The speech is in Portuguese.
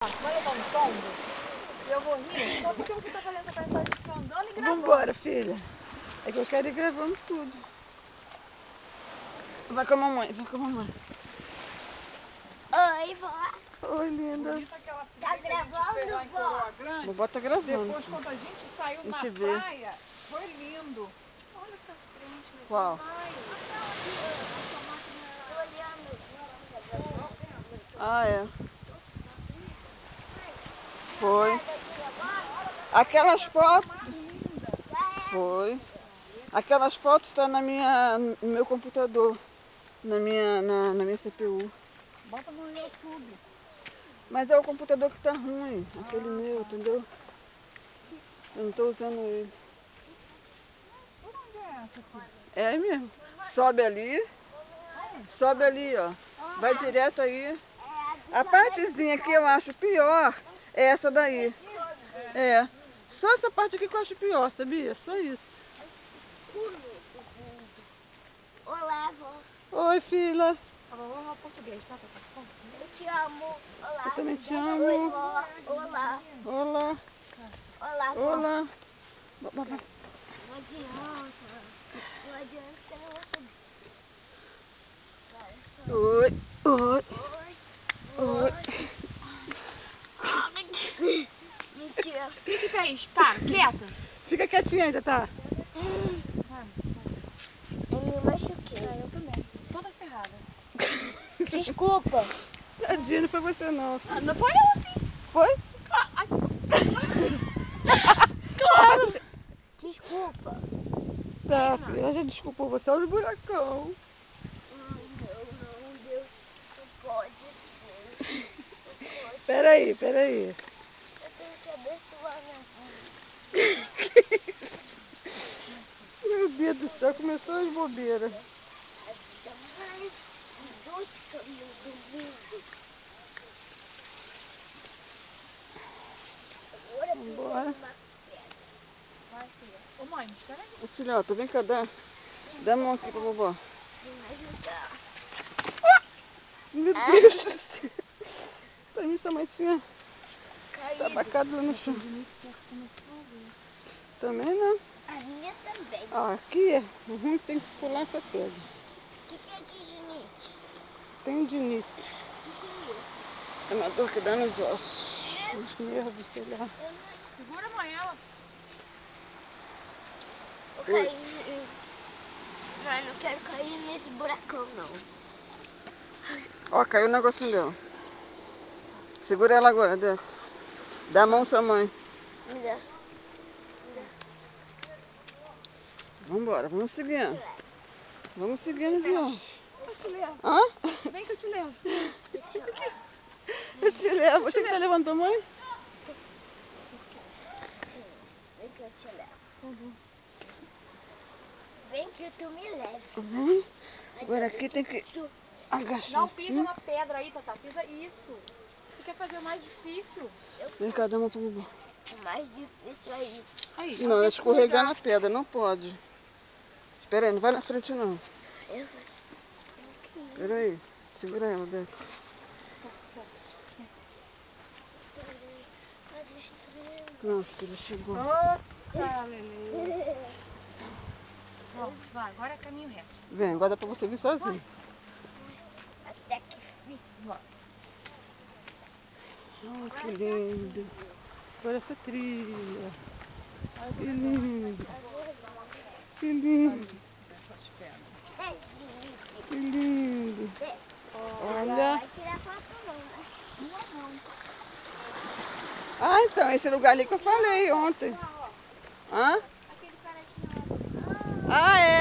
Vai levar um tombo e eu vou rir só porque você tá fazendo essa paisagem de andando e gravando. Vambora, filha. É que eu quero ir gravando tudo. Vai com a mamãe, vai com a mamãe. Oi, vó. Oi, linda. Bonita aquela Tá filha que a gente fez lá em gravando, vó? Coroa Grande. Vovó tá gravando. Depois, quando a gente saiu na gente vê. praia, foi lindo. Olha pra frente, meu Qual? pai. Tô olhando. Ah, é. Foi. Aquelas fotos. Foi. Aquelas fotos estão no meu computador. Na minha CPU. Bota no YouTube. Mas é o computador que tá ruim. Aquele meu, entendeu? Eu não tô usando ele. Por onde é essa aqui? É aí mesmo. Sobe ali. Sobe ali, ó. Vai direto aí. A partezinha aqui eu acho pior é essa daí. É. Só essa parte aqui que eu acho pior, sabia? Só isso. Olá, vó. Oi, filha. A vovó fala português, tá? Eu te amo. Olá. Eu também te Oi, amo. vó. Olá. Olá. Olá, vó. Olá. Não adianta. Não adianta que eu não vou subir. Oi. Oi. Oi. Oi. Mentira. O que fez? Para, quieta. Fica quietinha ainda, tá? Eu me machuquei. Eu também. Toda ferrada. Desculpa. Tadinha, não foi você não. Ah, não foi eu assim. Foi? Claro. Desculpa. Tá, filha, ela já desculpou você. Olha o buracão. Não, Deus. Não pode ser. Não pode. Peraí. Eu tenho que abençoar minha vida. Meu Deus do céu, começou as bobeiras. A vida mais exótica do mundo. Agora eu preciso de Vambora. uma pedra. Vai, filha. Ô, mãe, espera aí. Ô, filhota, vem cá, dá a mão aqui pra vovó. Vem me ajudar. Meu Deus do céu. Pra mim, sua mãe tinha Caído. estabacado lá no chão. Também não. A minha também. Ó, aqui é ruim, tem que pular essa pedra. O que é tendinite? Tendinite. O que é isso? É uma dor que dá nos ossos, nos nervos, sei lá. Segura, mãe, ela. Eu caí. Mas não quero cair nesse buracão, não. Ó, caiu o negocinho dela. Segura ela agora, Deco. Dá a mão à sua mãe. Me dá. Vambora, vamos seguindo. Vamos seguindo de hoje. Eu te levo. Hã? Vem que eu te levo. Eu te levo. Você que tá levando tua mãe? Vem que eu te levo. Vem que tu me leve. Vem. Agora aqui tem que agachar. Não pisa assim. na pedra aí, Tatá. Pisa isso. Você quer fazer mais difícil. Vem cá, dá uma pra vovó. O mais difícil é isso. Aí, Não, é escorregar na pedra, não pode. Espera aí, não vai na frente não. Eu Espera aí, segura ela, Deco. Pronto, filha, chegou. Opa, Lelê. Pronto, vai. Agora é caminho reto. Vem, agora dá pra você vir sozinho. Até que fique. Vai. Ai, que lindo. Agora essa trilha. Que lindo. Que lindo. Essas pernas. Que lindo. Olha. Vai tirar foto não, né? Não. Ah, então, esse lugar ali que eu falei ontem. Hã? Aquele cara aqui, ó. Ah, é.